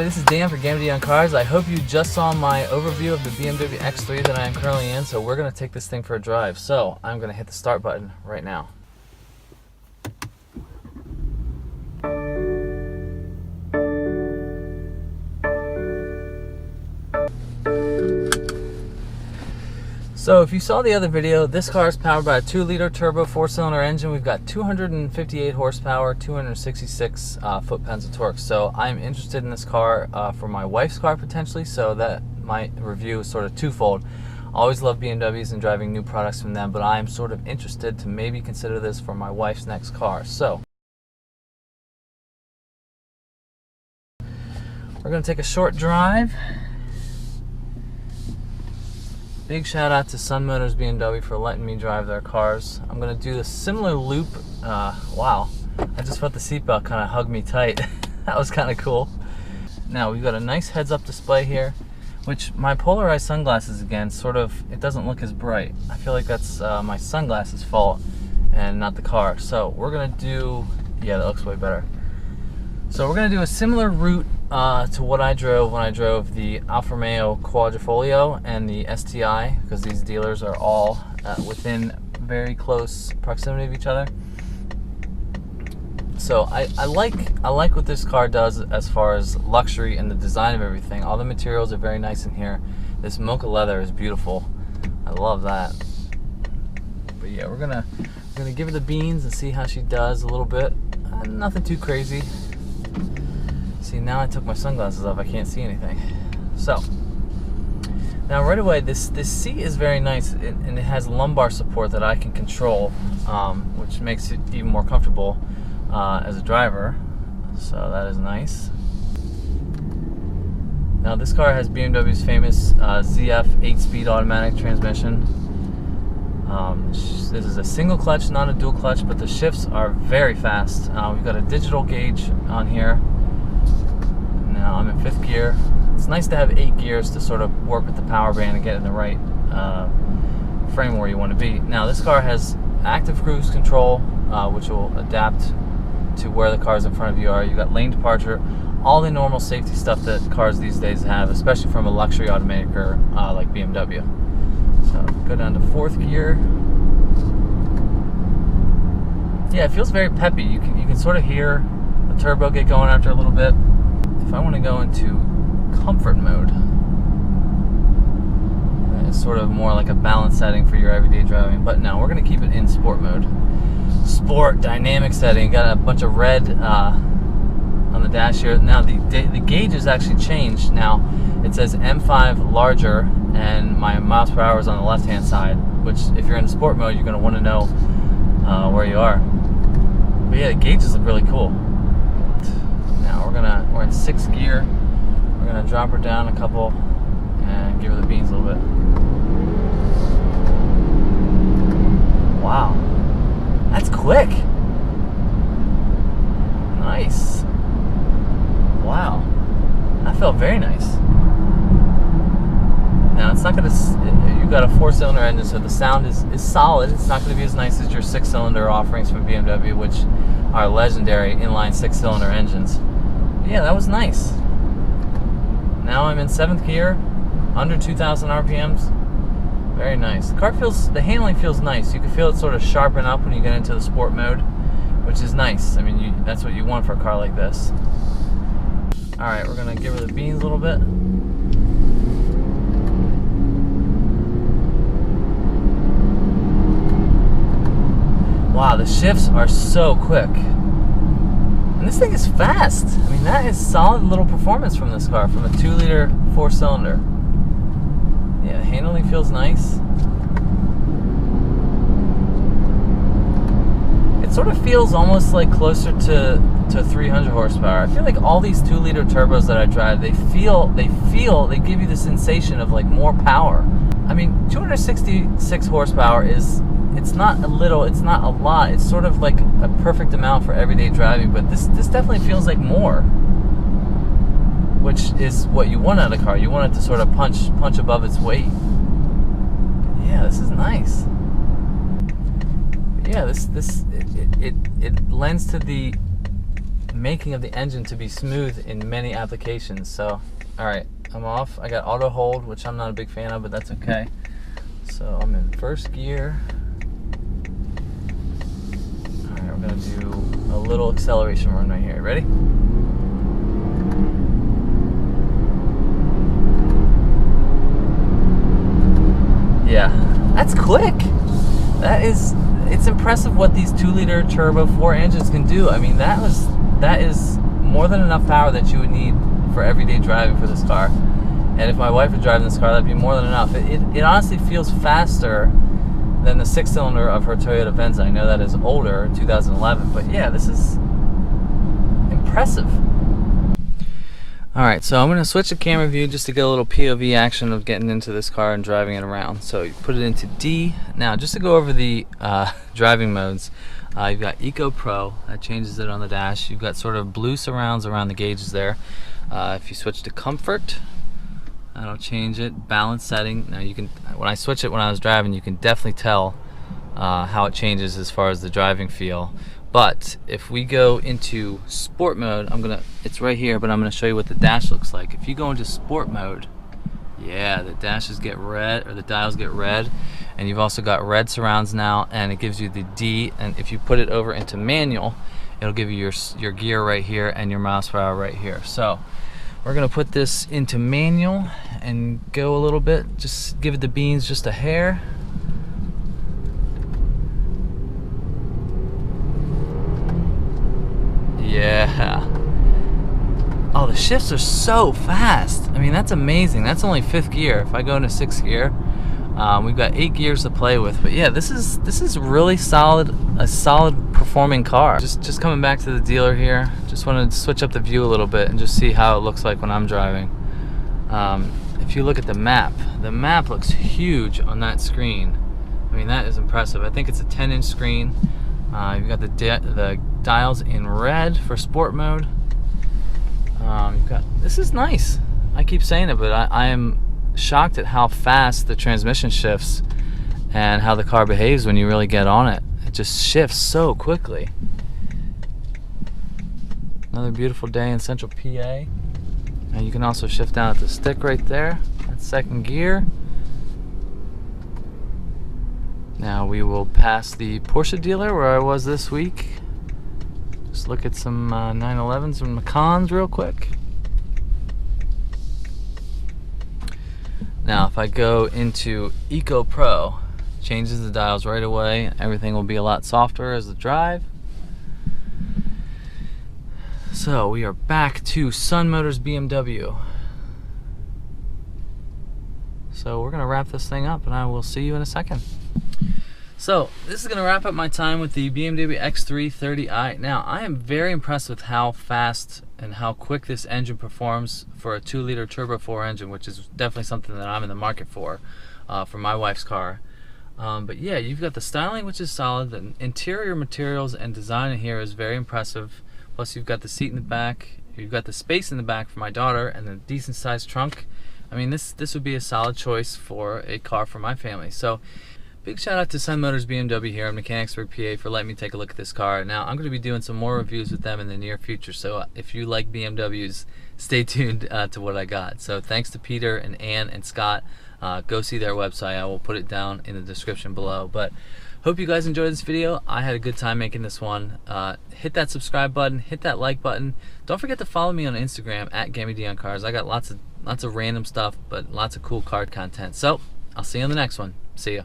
everybody, this is Dan for GemmyD on Cars. I hope you just saw my overview of the BMW X3 that I am currently in, so we're going to take this thing for a drive. So I'm going to hit the start button right now. So if you saw the other video, this car is powered by a 2-liter turbo 4-cylinder engine. We've got 258 horsepower, 266 foot-pounds of torque. So I'm interested in this car for my wife's car potentially, so that my review is sort of twofold. Always love BMWs and driving new products from them, but I'm sort of interested to maybe consider this for my wife's next car. So we're going to take a short drive. Big shout out to Sun Motors BMW for letting me drive their cars. I'm going to do a similar loop. Wow, I just felt the seatbelt kind of hug me tight. That was kind of cool. Now we've got a nice heads-up display here, which my polarized sunglasses again sort of, it doesn't look as bright. I feel like that's my sunglasses' fault and not the car. So we're going to do, yeah, that looks way better. So we're going to do a similar route to what I drove when I drove the Alfa Romeo Quadrifoglio and the STI, because these dealers are all within very close proximity of each other. So I like what this car does as far as luxury and the design of everything. All the materials are very nice in here. This mocha leather is beautiful. I love that. But yeah, we're gonna give her the beans and see how she does a little bit. Nothing too crazy. See, now I took my sunglasses off, I can't see anything. So, now right away, this seat is very nice, and it has lumbar support that I can control, which makes it even more comfortable as a driver. So that is nice. Now this car has BMW's famous ZF 8-speed automatic transmission. This is a single clutch, not a dual clutch, but the shifts are very fast. We've got a digital gauge on here. Now I'm in 5th gear. It's nice to have 8 gears to sort of work with the power band and get in the right frame where you want to be. Now this car has active cruise control, which will adapt to where the cars in front of you are. You've got lane departure, all the normal safety stuff that cars these days have, especially from a luxury automaker like BMW. So go down to 4th gear. Yeah, it feels very peppy. You can sort of hear the turbo get going after a little bit. If I want to go into comfort mode, it's sort of more like a balance setting for your everyday driving, but no, we're going to keep it in sport mode. Sport, dynamic setting, got a bunch of red on the dash here. Now the gauge has actually changed. Now it says M5 larger, and my miles per hour is on the left hand side, which if you're in sport mode, you're going to want to know where you are. But yeah, the gauges look really cool. Now we're in 6th gear. We're gonna drop her down a couple and give her the beans a little bit. Wow, that's quick. Nice. Wow, that felt very nice. Now it's not gonna. You've got a 4-cylinder engine, so the sound is solid. It's not going to be as nice as your 6-cylinder offerings from BMW, which are legendary inline 6-cylinder engines. Yeah, that was nice. Now I'm in 7th gear, under 2,000 RPMs. Very nice. The handling feels nice. You can feel it sort of sharpen up when you get into the sport mode, which is nice. I mean, that's what you want for a car like this. All right, we're gonna give her the beans a little bit. Wow, the shifts are so quick. And this thing is fast. I mean, that is solid little performance from this car, from a 2-liter 4-cylinder. Yeah, handling feels nice. It sort of feels almost like closer to 300 horsepower. I feel like all these 2-liter turbos that I drive, they give you the sensation of like more power. I mean, 266 horsepower it's not a little, it's not a lot. It's sort of like a perfect amount for everyday driving, but this definitely feels like more, which is what you want out of a car. You want it to sort of punch above its weight. Yeah, this is nice. Yeah, it lends to the making of the engine to be smooth in many applications. So, all right, I'm off. I got auto hold, which I'm not a big fan of, but that's okay. So I'm in first gear. All right, we're gonna do a little acceleration run right here. Ready? Yeah, that's quick. It's impressive what these 2-liter turbo 4 engines can do. I mean, that is more than enough power that you would need for everyday driving for this car. And if my wife was driving this car, that'd be more than enough. It honestly feels faster than the 6-cylinder of her Toyota Venza. I know that is older, 2011, but yeah, this is impressive. Alright, so I'm going to switch the camera view just to get a little POV action of getting into this car and driving it around. So you put it into D. Now, just to go over the driving modes, you've got Eco Pro, that changes it on the dash. You've got sort of blue surrounds around the gauges there. If you switch to Comfort, that'll change it. Balance setting. Now you can, when I switch it when I was driving, you can definitely tell how it changes as far as the driving feel. But if we go into sport mode, it's right here, but I'm gonna show you what the dash looks like. If you go into sport mode, yeah, the dashes get red, or the dials get red, and you've also got red surrounds now, and it gives you the D, and if you put it over into manual, it'll give you your gear right here and your miles per hour right here. So we're gonna put this into manual and go a little bit, just give it the beans just a hair. Yeah. Oh, the shifts are so fast. I mean, that's amazing. That's only 5th gear. If I go into 6th gear, we've got 8 gears to play with. But yeah, this is really solid, a solid performing car. Just coming back to the dealer here. Just wanted to switch up the view a little bit and just see how it looks like when I'm driving. If you look at the map looks huge on that screen. I mean, that is impressive. I think it's a 10-inch screen. You've got the dials in red for sport mode. This is nice. I keep saying it, but I am shocked at how fast the transmission shifts and how the car behaves when you really get on it. It just shifts so quickly. Another beautiful day in central PA. And you can also shift down at the stick right there. That's 2nd gear. Now we will pass the Porsche dealer where I was this week. Just look at some 911s and Macans real quick. Now if I go into Eco Pro, changes the dials right away. Everything will be a lot softer as the drive. So we are back to Sun Motors BMW. So we're gonna wrap this thing up and I will see you in a second. So this is going to wrap up my time with the BMW X3 30i. Now I am very impressed with how fast and how quick this engine performs for a 2-liter turbo 4 engine, which is definitely something that I'm in the market for my wife's car. But yeah, you've got the styling, which is solid. The interior materials and design in here is very impressive. Plus you've got the seat in the back, you've got the space in the back for my daughter, and a decent sized trunk. I mean, this would be a solid choice for a car for my family. So big shout out to Sun Motors BMW here in Mechanicsburg, PA for letting me take a look at this car. Now I'm going to be doing some more reviews with them in the near future, so if you like BMWs, stay tuned to what I got. So thanks to Peter and Ann and Scott. Go see their website. I will put it down in the description below. But hope you guys enjoyed this video. I had a good time making this one. Hit that subscribe button, hit that like button. Don't forget to follow me on Instagram at GemmyD on Cars. I got lots of random stuff, but lots of cool card content. So I'll see you on the next one. See ya.